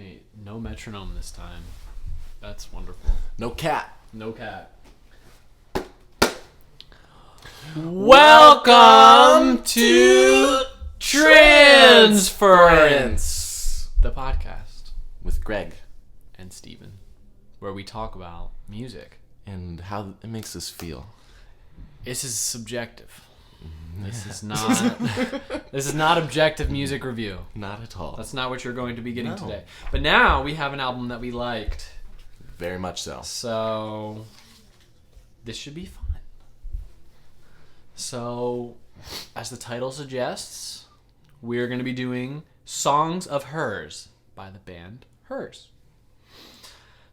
point. No metronome this time. That's wonderful. No cat. No cat. Welcome to Transference, the podcast with Greg and Stephen, where we talk about music and how it makes us feel. This is subjective. This is not. This is not objective music review. Not at all. That's not what you're going to be getting today. But now we have an album that we liked. Very much so. So this should be fun. So, as the title suggests, we're going to be doing Songs of Hers by the band Hers.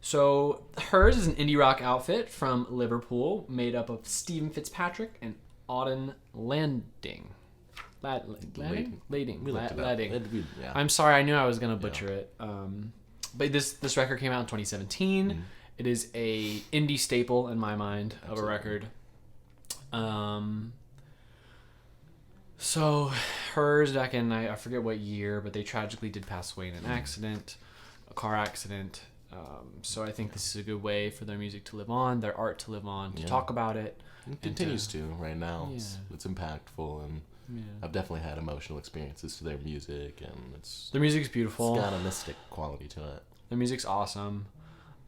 So, Hers is an indie rock outfit from Liverpool made up of Stephen Fitzpatrick and Audun Lading. Yeah. I'm sorry, I knew I was going to butcher it. But this record came out in 2017. Mm-hmm. It is a indie staple in my mind. Absolutely. Of a record. So Hers back in, I forget what year, but they tragically did pass away in an accident, a car accident. So I think this is a good way for their music to live on, their art to live on, to talk about it. It continues to right now. Yeah. It's impactful, and I've definitely had emotional experiences to their music, and their music's beautiful. It's got a mystic quality to it. Their music's awesome.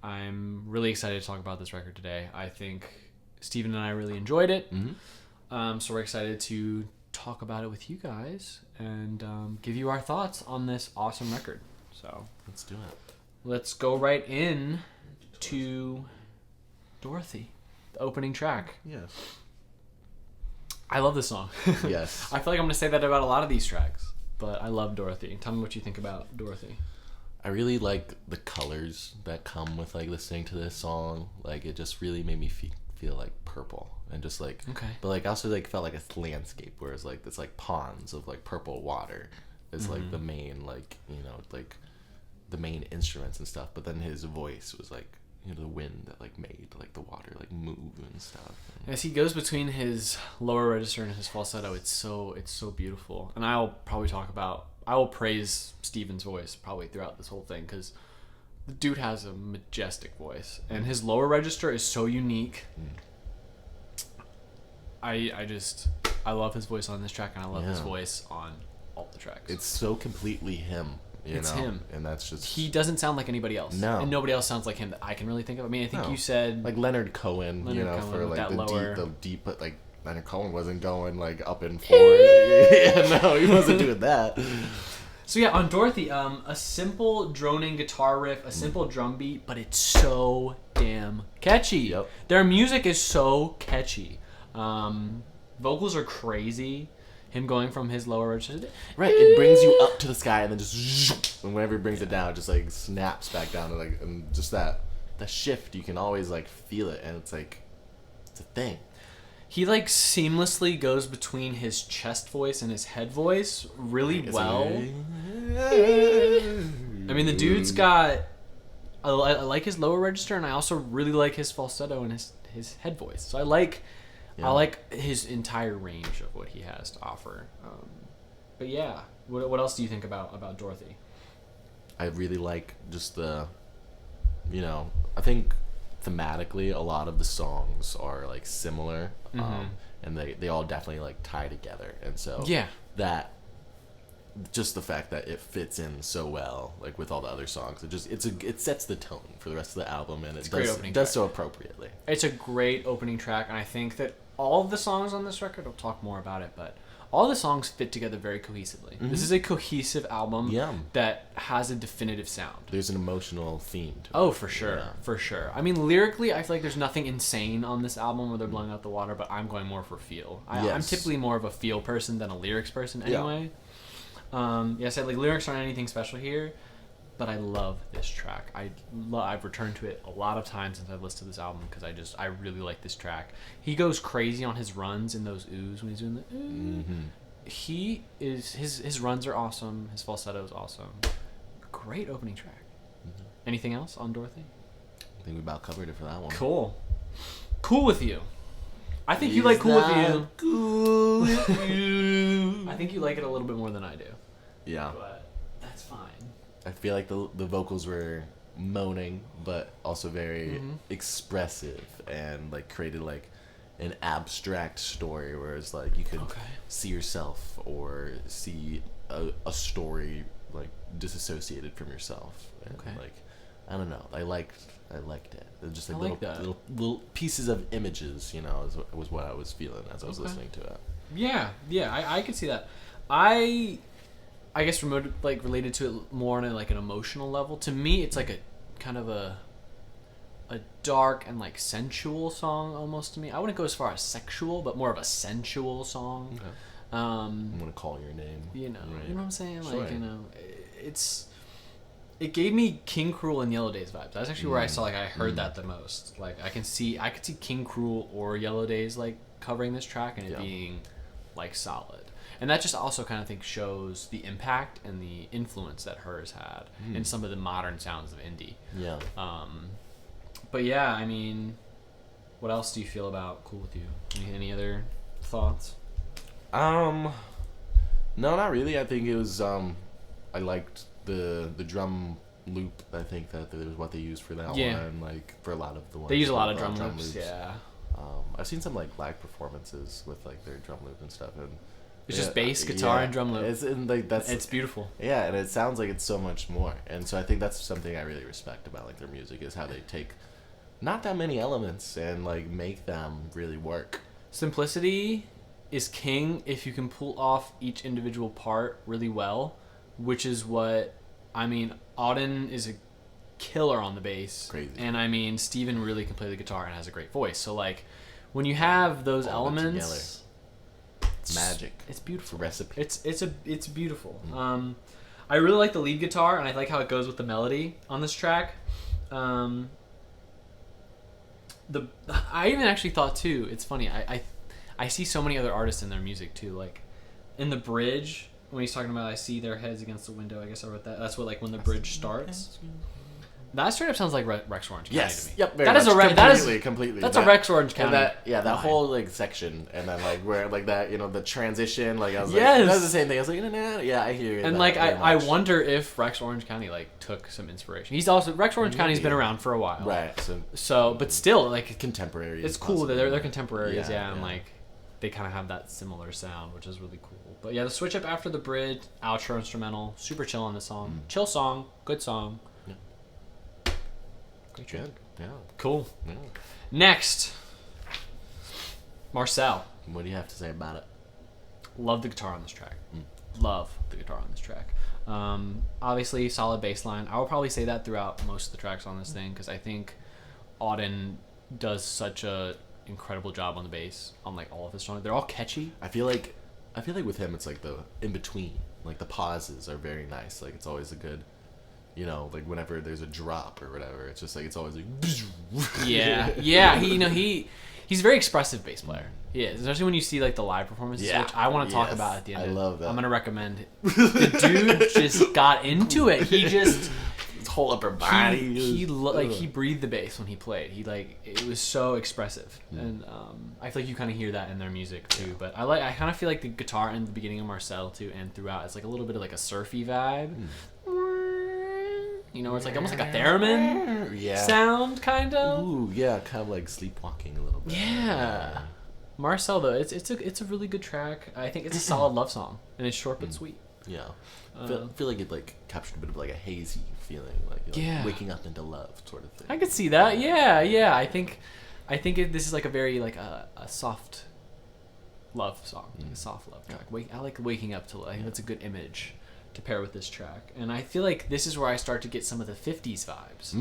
I'm really excited to talk about this record today. I think Stephen and I really enjoyed it. Mm-hmm. So we're excited to talk about it with you guys and give you our thoughts on this awesome record. So let's do it. Let's go right in to Dorothy, the opening track. Yes. I love this song. Yes. I feel like I'm going to say that about a lot of these tracks, but I love Dorothy. Tell me what you think about Dorothy. I really like the colors that come with like listening to this song. Like it just really made me feel like purple and just like but like I also like felt like a landscape, whereas like it's like ponds of like purple water is like the main like like the main instruments and stuff. But then his voice was like the wind that like made like the water like move and stuff. As he goes between his lower register and his falsetto, it's so beautiful. And I will praise Stephen's voice probably throughout this whole thing because the dude has a majestic voice and his lower register is so unique. I love his voice on this track, and I love his voice on all the tracks. It's so completely him. It's him, and that's just he doesn't sound like anybody else. No, and nobody else sounds like him that I can really think of. I mean, I think you said like Leonard Cohen, for like the deep, but like Leonard Cohen wasn't going like up and forward. Yeah, no, he wasn't doing that. So yeah, on Dorothy, a simple droning guitar riff, a simple drum beat, but it's so damn catchy. Yep. Their music is so catchy. Vocals are crazy. Him going from his lower register. Right, it brings you up to the sky and then just, and whenever it brings it down, it just like snaps back down to like, and just that shift, you can always like feel it, and it's like, it's a thing. He like seamlessly goes between his chest voice and his head voice really well. I mean, the dude's got. I like his lower register, and I also really like his falsetto and his head voice. So I like his entire range of what he has to offer. But yeah, what else do you think about Dorothy? I really like just the, I think thematically a lot of the songs are like similar, and they all definitely like tie together, and so that just the fact that it fits in so well like with all the other songs, it sets the tone for the rest of the album, and it does so appropriately. It's a great opening track, and I think that all of the songs on this record, I'll talk more about it, but all the songs fit together very cohesively. This is a cohesive album that has a definitive sound. There's an emotional theme to it. Oh, for sure. Yeah. For sure. I mean, lyrically, I feel like there's nothing insane on this album where they're blowing out the water, but I'm going more for feel. I'm typically more of a feel person than a lyrics person anyway. Yes, like lyrics aren't anything special here, but I love this track. I've returned to it a lot of times since I've listened to this album because I really like this track. He goes crazy on his runs in those oohs when he's doing the ooh. His runs are awesome. His falsetto is awesome. Great opening track. Anything else on Dorothy? I think we about covered it for that one. Cool with you. I think you like Cool With You. Cool with you. I think you like it a little bit more than I do. Yeah. But that's fine. I feel like the vocals were moaning, but also very expressive, and like created like an abstract story, whereas like you could see yourself or see a story like disassociated from yourself, and like I don't know, I liked it. It was just like little pieces of images, you know, was what I was feeling as I was listening to it. Yeah, I could see that. I guess related to it more on like an emotional level. To me, it's like a kind of a dark and like sensual song almost to me. I wouldn't go as far as sexual, but more of a sensual song. Okay. I'm gonna call your name. You know, right. you know what I'm saying? Sure. Like, you know, it gave me King Cruel and Yellow Days vibes. That's actually where I saw like I heard that the most. Like I could see King Cruel or Yellow Days like covering this track and it being like solid. And that just also kind of think shows the impact and the influence that hers had in some of the modern sounds of indie. Yeah. But yeah, I mean, what else do you feel about Cool With You? Any other thoughts? No, not really. I think it was I liked the drum loop. I think that was what they used for that one, like for a lot of the ones. They use a lot of drum loops. Yeah. I've seen some like live performances with like their drum loop and stuff, and it's just bass, guitar, and drum loop. It's beautiful. Yeah, and it sounds like it's so much more. And so I think that's something I really respect about like their music, is how they take not that many elements and like make them really work. Simplicity is king if you can pull off each individual part really well, which is what I mean. Audun is a killer on the bass. Crazy. And I mean, Stephen really can play the guitar and has a great voice. So like when you have those elements, it's magic. It's beautiful. It's a recipe. It's beautiful. I really like the lead guitar, and I like how it goes with the melody on this track. I even actually thought too. It's funny. I see so many other artists in their music too. Like in the bridge when he's talking about I see their heads against the window. I guess I wrote that. That's what like when the bridge starts. That straight up sounds like Rex Orange County to me. Yep. That is completely. That's a Rex Orange County. That whole like section, and then like where like that, you know, the transition. Like I was yes. like, that's the same thing. I was like, yeah, I hear you. And like I wonder if Rex Orange County like took some inspiration. He's also Rex Orange County's been around for a while, right? So but still like contemporary. It's cool that they're contemporaries, and like they kind of have that similar sound, which is really cool. But yeah, the switch up after the bridge, outro instrumental, super chill on the song. Chill song, good song. Good. Yeah. Cool. Yeah. Next, Marcel. What do you have to say about it? Love the guitar on this track. Love the guitar on this track. Obviously, solid bass line. I will probably say that throughout most of the tracks on this thing, because I think Audun does such a incredible job on the bass on like all of his songs. They're all catchy. I feel like with him, it's like the in between. Like the pauses are very nice. Like it's always a good. You know, like whenever there's a drop or whatever, it's just like it's always like. Yeah. He's a very expressive bass player. He is, especially when you see like the live performances, which I want to talk about at the end. I love that. I'm gonna recommend it. The dude just got into it. He just his whole upper body. He breathed the bass when he played. It was so expressive, and I feel like you kind of hear that in their music too. But I kind of feel like the guitar in the beginning of Marcel too, and throughout, it's like a little bit of like a surfy vibe. You know, it's like almost like a theremin sound, kind of. Ooh, yeah, kind of like sleepwalking a little bit. Yeah. Marcel though, it's a really good track. I think it's a solid love song, and it's short but sweet. Yeah, I feel like it like captured a bit of like a hazy feeling, like waking up into love sort of thing. I could see that. Yeah. I think this is like a very like a soft love song, like a soft love track. I like waking up to love. I think that's a good image to pair with this track, and I feel like this is where I start to get some of the 50s vibes.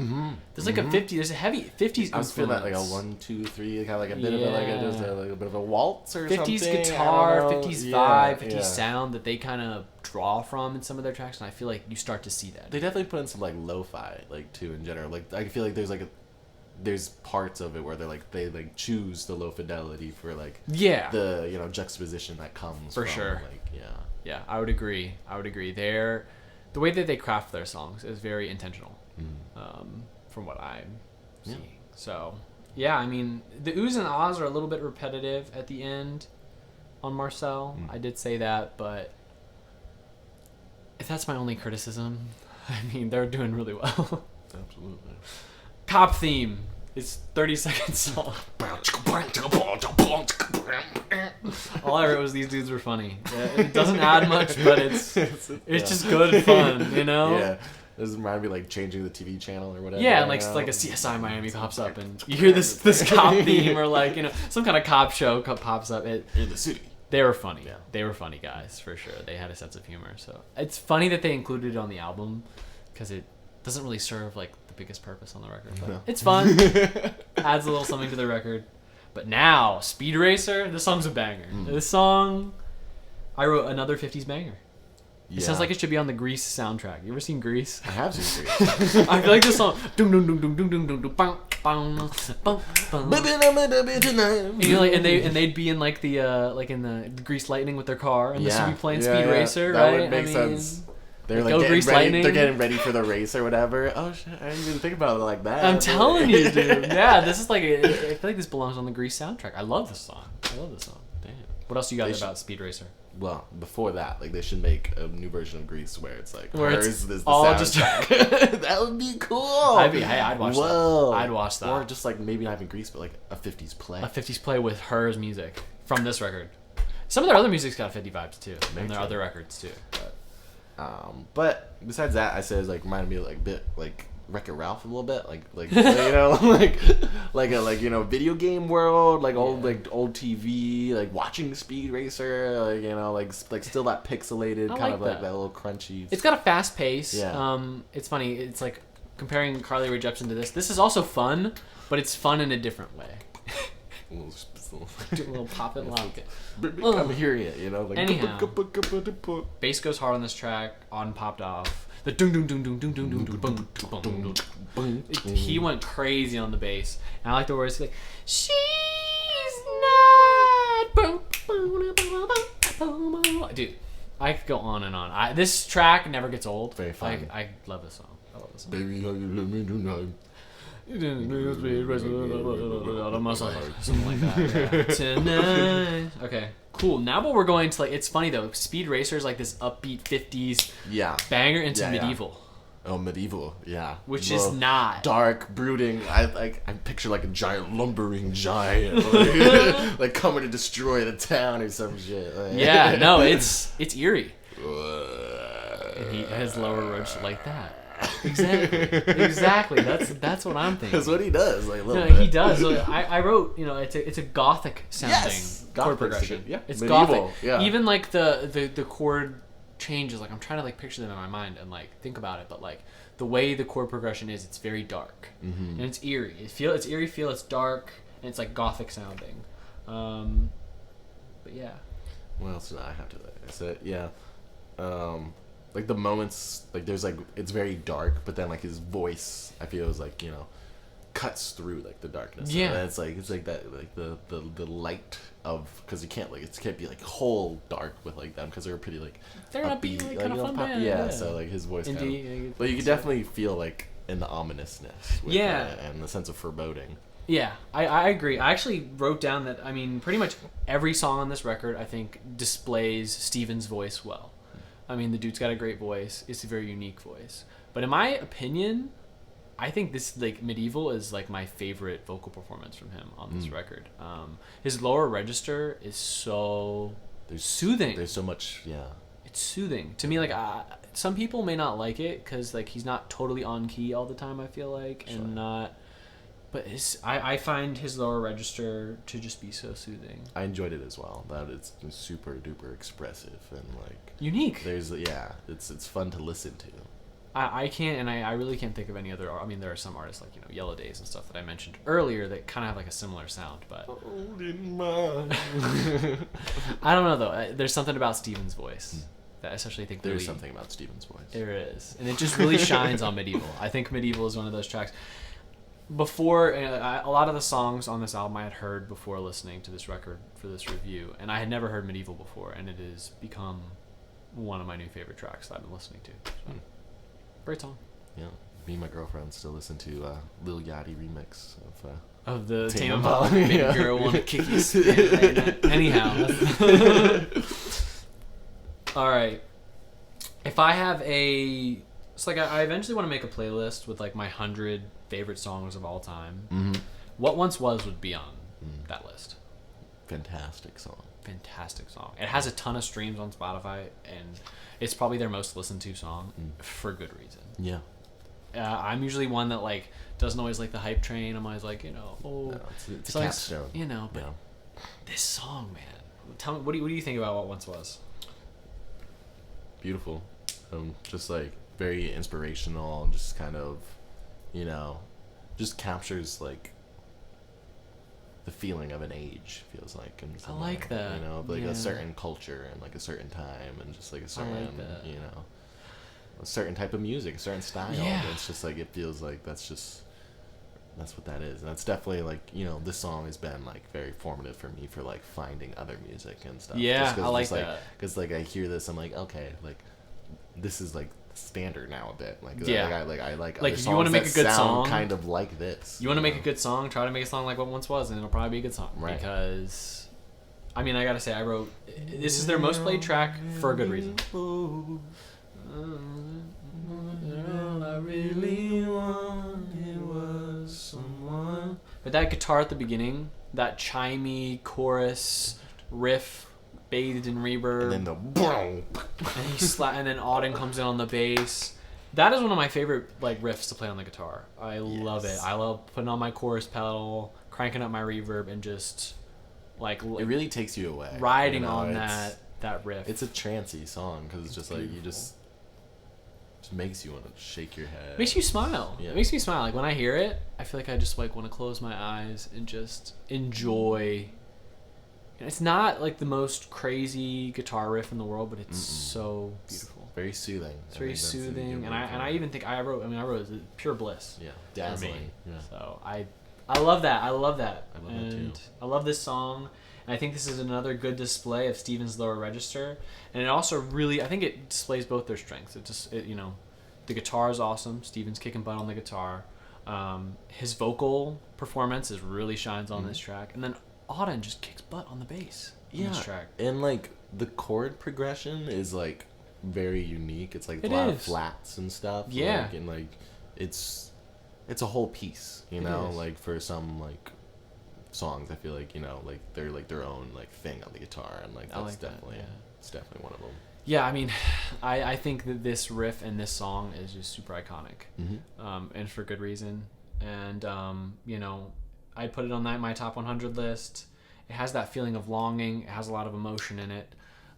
There's like there's a heavy 50s I feel that like a 1, 2, 3, kind of like a bit of a bit of a waltz or 50s something. 50s guitar, 50s vibe, 50s sound that they kind of draw from in some of their tracks, and I feel like you start to see that. They definitely put in some like lo-fi like too in general. Like I feel like there's parts of it where they choose the low fidelity for like the juxtaposition that comes for from, sure. Like Yeah, I would agree. The way that they craft their songs is very intentional, from what I'm seeing. So, yeah, I mean, the oohs and ahs are a little bit repetitive at the end on Marcel. I did say that, but if that's my only criticism, I mean, they're doing really well. Absolutely. Cop theme. It's 30 seconds long. All I wrote was these dudes were funny. It doesn't add much, but it's just good fun, you know? Yeah. This reminds me like changing the TV channel or whatever. Yeah, and like a CSI Miami pops up, and you hear this cop theme, or like, you know, some kind of cop show pops up. In the city. They were funny. Yeah. They were funny guys for sure. They had a sense of humor. So it's funny that they included it on the album because it doesn't really serve like the biggest purpose on the record. But it's fun. Adds a little something to the record. But now, Speed Racer, this song's a banger. This song, I wrote another 50s banger. It sounds like it should be on the Grease soundtrack. You ever seen Grease? I have seen Grease. I feel like this song. Dum dum dum dum dum dum dum dum bum bum bum bum. And you like, and they'd be in like the in the Grease Lightning with their car, and this would be playing Speed Racer, right? That would make sense. They're like Grease ready, Lightning. they're getting ready for the race or whatever. Oh shit! I didn't even think about it like that. I'm telling you, dude. Yeah, this is like I feel like this belongs on the Grease soundtrack. I love this song. Damn. What else you got about Speed Racer? Well, before that, like they should make a new version of Grease where it's like where hers it's is the all soundtrack. just That would be cool. I'd watch that. I'd watch that. Or just like maybe not even Grease, but like a 50s play. A 50s play with hers music from this record. Some of their other music's got 50 vibes too, and their other records too. But besides that, I said it's like reminded me like a bit like Wreck-It Ralph a little bit, like you know, like a you know video game world, like old TV, like watching Speed Racer, like you know, like still that pixelated kind of like that little crunchy. It's got a fast pace. Yeah. It's funny. It's like comparing Carly Rae Jepsen to this. This is also fun, but it's fun in a different way. Do a little pop it, lock it. I'm hearing it, you know. Like, anyhow, bass goes hard on this track. On popped off. The dung dung dung dung dung dung dung dung boom boom. He went crazy on the bass, and I like the words like she's not. Dude, I could go on and on. This track never gets old. Very fun. I love this song. I love this song. Baby, how you let me tonight. Something like that. Yeah. Tonight. Okay, cool. Now what we're going to like, it's funny though. Speed Racer is like this upbeat 50s banger into medieval. Oh, medieval, yeah. Which is not dark, brooding. I picture like a giant lumbering giant, like coming to destroy the town or some shit. Like, yeah, no, it's eerie. And he has lower roach like that. Exactly. That's what I'm thinking. That's what he does. Like a little bit. He does. I wrote, you know, it's a gothic sounding chord progression. Yeah, it's medieval, gothic. Yeah. Even like the chord changes. Like I'm trying to like picture them in my mind and like think about it, but like the way the chord progression is, it's very dark and it's eerie. It's eerie feel. It's dark and it's like gothic sounding. But yeah. What else did I have to say? Yeah. Like the moments, like there's like it's very dark, but then like his voice, I feel is like, you know, cuts through like the darkness. Yeah, and it's like that like the light of, because you can't like it can't be like whole dark with like them because they're pretty like they're upbeat, like, kind of fun band. Yeah, so like his voice but you can definitely feel like in the ominousness with, and the sense of foreboding. Yeah, I agree. I actually wrote down that, I mean, pretty much every song on this record I think displays Stephen's voice well. I mean, the dude's got a great voice. It's a very unique voice. But in my opinion, I think this like medieval is like my favorite vocal performance from him on this record. His lower register is so soothing. There's so much, it's soothing to me. Like some people may not like it because like he's not totally on key all the time. I feel like and not. But I find his lower register to just be so soothing. I enjoyed it as well. That it's super duper expressive and like unique. There's it's fun to listen to. I can't, and I really can't think of any other. I mean, there are some artists like, you know, Yellow Days and stuff that I mentioned earlier that kind of have like a similar sound, but I don't know though. There's something about Stephen's voice that I especially think there's something about Stephen's voice. There is, and it just really shines on Medieval. I think Medieval is one of those tracks. Before a lot of the songs on this album I had heard before listening to this record for this review, and I had never heard Medieval before, and it has become one of my new favorite tracks that I've been listening to. So, great song. Yeah, me and my girlfriend still listen to Lil Yachty remix of the Tame Impala Baby Girl Wanna Kick You Spin. Anyhow, all right. If I have a So like I eventually want to make a playlist with like my 100 favorite songs of all time. What Once Was would be on that list. Fantastic song. It has a ton of streams on Spotify, and it's probably their most listened to song for good reason. Yeah. I'm usually one that like doesn't always like the hype train. I'm always like, it's a capstone. But this song, man. Tell me, what do you think about What Once Was? Beautiful. Just like very inspirational, just kind of, just captures like the feeling of an age, feels like. And I like that. Like a certain culture and like a certain time and just like a certain, a certain type of music, a certain style. Yeah. It's just like, it feels like that's what that is. And that's definitely like, this song has been like very formative for me for like finding other music and stuff. Yeah, I like that. Because like I hear this, I'm like, okay, like this is like standard now a bit. Like, yeah. I like if you want to make a good song, kind of like this. You want to make a good song, try to make a song like What Once Was, and it'll probably be a good song. Right. Because, I mean, I gotta say, this is their most played track for a good reason. All I really wanted was someone. But that guitar at the beginning, that chimey chorus riff, bathed in reverb, and then the boom, and then Audun comes in on the bass. That is one of my favorite like riffs to play on the guitar. I love it. I love putting on my chorus pedal, cranking up my reverb, and just like it really takes you away. Riding on that riff. It's a trancey song because it's just like you just makes you want to shake your head. Makes you smile. Yeah. It makes me smile. Like when I hear it, I feel like I just like want to close my eyes and just enjoy. And it's not like the most crazy guitar riff in the world, but it's so beautiful. It's very soothing. It's very soothing, and I even think I wrote it pure bliss. Yeah, dazzling. Yeah. So I love that. I love that. I love that too. I love this song. And I think this is another good display of Stephen's lower register, and it also really, I think it displays both their strengths. The guitar is awesome. Stephen's kicking butt on the guitar. His vocal performance really shines on this track, and then Audun just kicks butt on the bass on this track. And like the chord progression is like very unique. It's like a lot of flats and stuff. Yeah, and like it's a whole piece. Like for some like songs, I feel like like they're like their own like thing on the guitar, and like that's definitely it's definitely one of them. Yeah, I mean, I think that this riff and this song is just super iconic, and for good reason. And I put it on my top 100 list. It has that feeling of longing. It has a lot of emotion in it.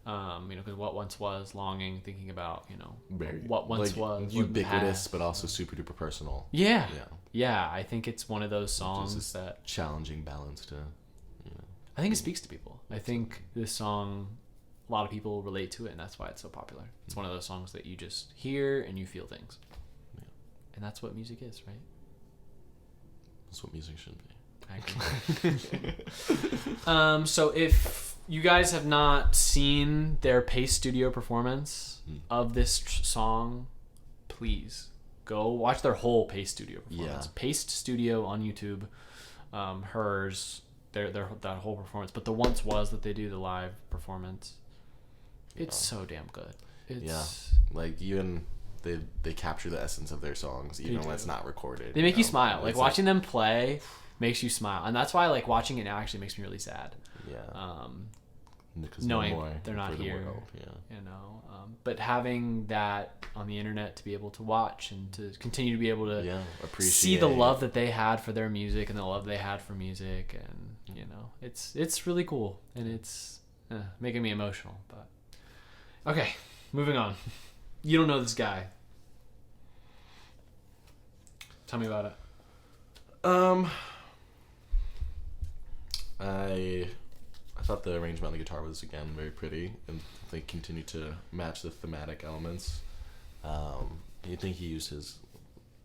Because What Once Was, longing, thinking about very, what once like, was, ubiquitous, but also super duper personal. Yeah. I think it's one of those songs that challenging balance to. I think it speaks to people. I think this song, a lot of people relate to it, and that's why it's so popular. It's one of those songs that you just hear and you feel things, and that's what music is, right? That's what music should be. I agree. So if you guys have not seen their Paste Studio performance of this song, please go watch their whole Paste Studio performance. Paste Studio on YouTube, hers, their that whole performance. But the Once Was that they do, the live performance, it's so damn good. Like even they capture the essence of their songs, even when it's not recorded. They make you smile. Like watching them play makes you smile, and that's why like watching it now actually makes me really sad. Knowing they're not here. But having that on the internet to be able to watch and to continue to be able to see the love that they had for their music and the love they had for music, and it's really cool, and it's making me emotional. But okay, moving on. You don't know this guy. Tell me about it. I thought the arrangement on the guitar was again very pretty, and they continue to match the thematic elements. You think he used his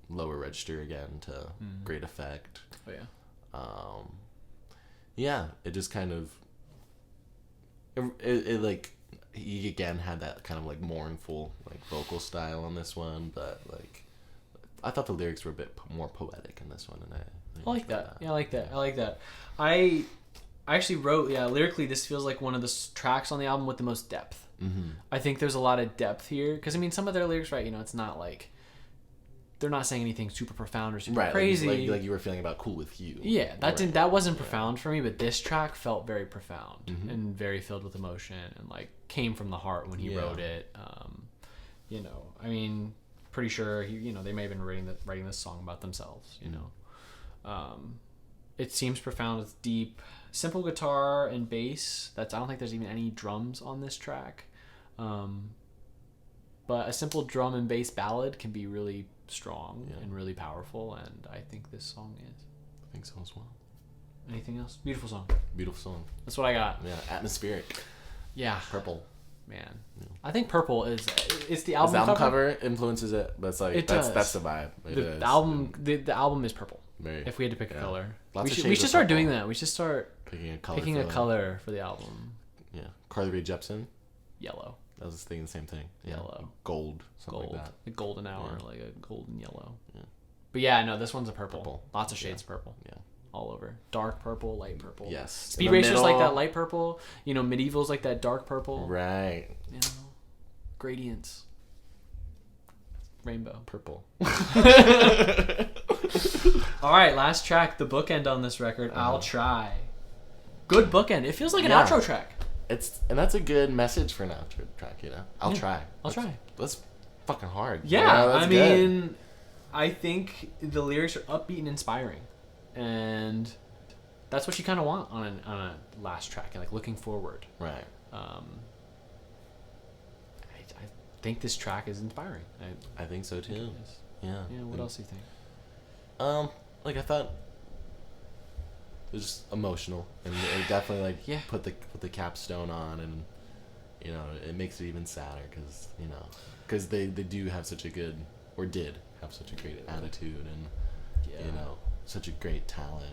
lower register again to great effect. Oh yeah. It just kind of it like he again had that kind of like mournful like vocal style on this one, but like I thought the lyrics were a bit more poetic in this one, and I like that. Yeah, I like that. I like that. I actually wrote, lyrically, this feels like one of the tracks on the album with the most depth. I think there's a lot of depth here, because I mean, some of their lyrics, right? It's not like they're not saying anything super profound or super crazy. Like you were feeling about Cool With You. Yeah, that wasn't profound for me, but this track felt very profound and very filled with emotion and like came from the heart when he wrote it. You know, I mean, pretty sure they may have been writing this song about themselves. You know, it seems profound. It's deep, simple guitar and bass. I don't think there's even any drums on this track. But a simple drum and bass ballad can be really strong and really powerful, and I think this song is. I think so as well. Anything else? Beautiful song. Beautiful song. That's what I got. Yeah, atmospheric. Yeah. Purple. Man. Yeah. I think Purple it's the album cover influences it, but it's like that's the vibe. The album is purple. Very, if we had to pick a color. We should start doing that. We should start picking a color for the album. Yeah. Carly Rae Jepsen. Yellow. I was thinking the same thing. Yeah. Yellow. Gold. Something like that. A golden hour, like a golden yellow. Yeah. But yeah, no, this one's a purple. Lots of shades of purple. Yeah. All over. Dark purple, light purple. Yes. Speed Racer's like that light purple. You know, Medieval's like that dark purple. Right. You know, gradients. Rainbow. Purple. All right, last track, the bookend on this record, I'll Try. Good bookend. It feels like an outro track. And that's a good message for an outro track, you know? I'll try. That's fucking hard. Yeah, I mean, I think the lyrics are upbeat and inspiring. And that's what you kind of want on a last track, and like looking forward. Right. I think this track is inspiring. I think so too. Yeah. Yeah. What else do you think? Like I thought it was just emotional, and it definitely like put the capstone on, and you know it makes it even sadder because they do have such a good, or did have such a great attitude, and you know such a great talent.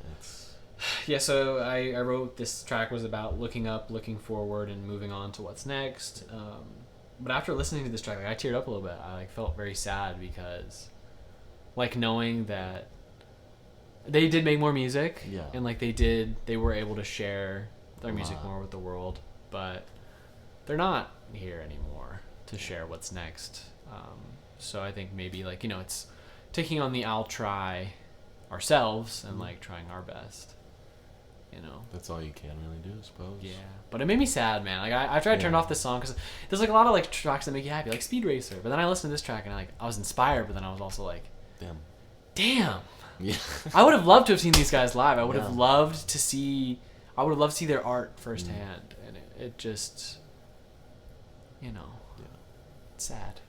So I wrote this track was about looking up, looking forward, and moving on to what's next. But after listening to this track, like, I teared up a little bit. I felt very sad because, knowing that they did make more music, and they were able to share their music more with the world, but they're not here anymore to share what's next. So I think maybe it's taking on the I'll try ourselves and trying our best. That's all you can really do, I suppose. Yeah, but it made me sad, man. I tried to turn off this song because there's a lot of tracks that make you happy, like Speed Racer. But then I listened to this track and I was inspired, but then I was also like, damn. Yeah. I would have loved to have seen these guys live. I would have loved to see their art firsthand, and it just, it's sad.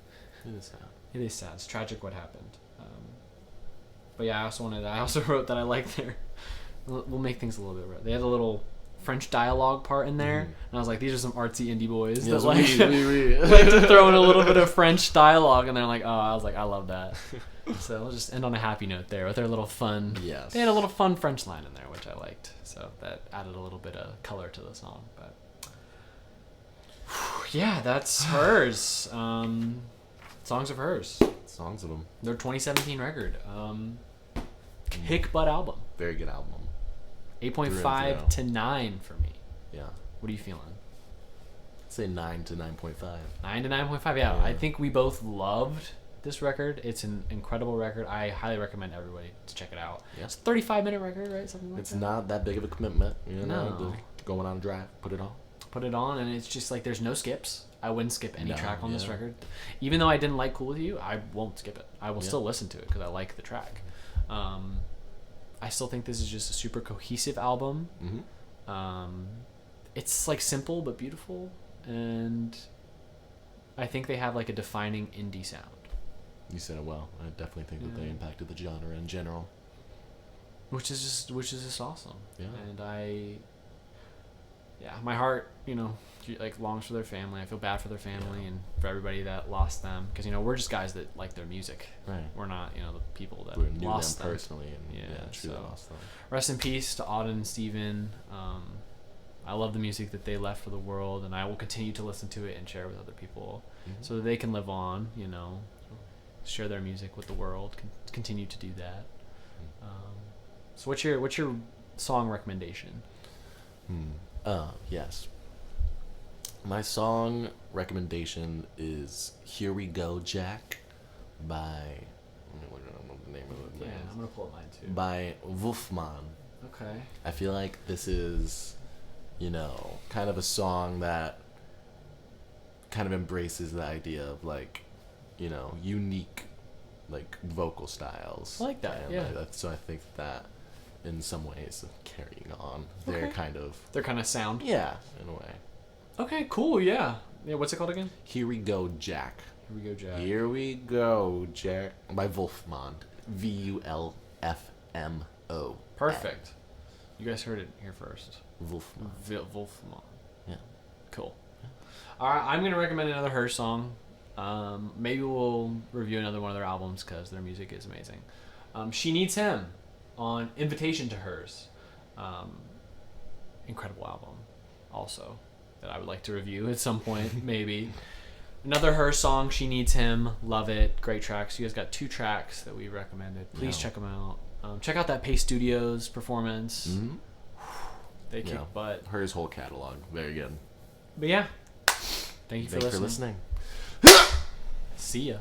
It is sad. It is sad. It's tragic what happened. But yeah, I also wrote that I like their. We'll make things a little bit red. They had a little French dialogue part in there, and I was like, these are some artsy indie boys that like to throw in a little bit of French dialogue, and they're like, I was like, I love that. So we'll just end on a happy note there with their little fun. Yes. They had a little fun French line in there, which I liked. So that added a little bit of color to the song. But yeah, that's hers. Songs of hers. Songs of them. Their 2017 record. Hick butt album. Very good album. 8.5 to 9 for me. Yeah. What are you feeling? I'd say 9 to 9.5. 9 to 9.5, yeah. I think we both loved this record. It's an incredible record. I highly recommend everybody to check it out. Yeah. It's a 35-minute record, right? Something like that. It's not that big of a commitment. No. Going on a drive, put it on. Put it on, and it's just there's no skips. I wouldn't skip any track on this record. Even though I didn't like Cool With You, I won't skip it. I will still listen to it because I like the track. I still think this is just a super cohesive album. Mm-hmm. It's simple but beautiful, and I think they have a defining indie sound. You said it well. I definitely think that they impacted the genre in general, which is just awesome. Yeah. And my heart, longs for their family. I feel bad for their family and for everybody that lost them, because we're just guys that like their music. Right. We're not the people that knew lost them personally. And truly lost them. Rest in peace to Audun and Stephen. I love the music that they left for the world, and I will continue to listen to it and share it with other people, so that they can live on. Share their music with the world. Continue to do that. So what's your song recommendation? Yes. My song recommendation is "Here We Go, Jack" by. Let me look it I'm gonna pull up mine too. By Wolfman. Okay. I feel like this is, kind of a song that kind of embraces the idea of like, unique, like vocal styles. I like that. And yeah. So I think that in some ways carrying on, Okay. they're kind of sound. Yeah, in a way. Okay. Cool. Yeah. Yeah. What's it called again? Here We Go, Jack. Here we go, Jack. Here We Go, Jack. By Wolfman. VULFMO. Perfect. You guys heard it here first. Wolfman. Wolfman. Yeah. Cool. All right, I'm gonna recommend another Her song. Maybe we'll review another one of their albums because their music is amazing. She Needs Him on Invitation to Hers. Incredible album, also that I would like to review at some point, maybe. Another Her song, She Needs Him. Love it. Great tracks. You guys got 2 tracks that we recommended. Please check them out. Check out that Pace Studios performance. Mm-hmm. They kick butt. Her's whole catalog. Very good. But yeah. Thank you for listening. See ya.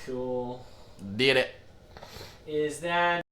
Cool. Did it. Is that...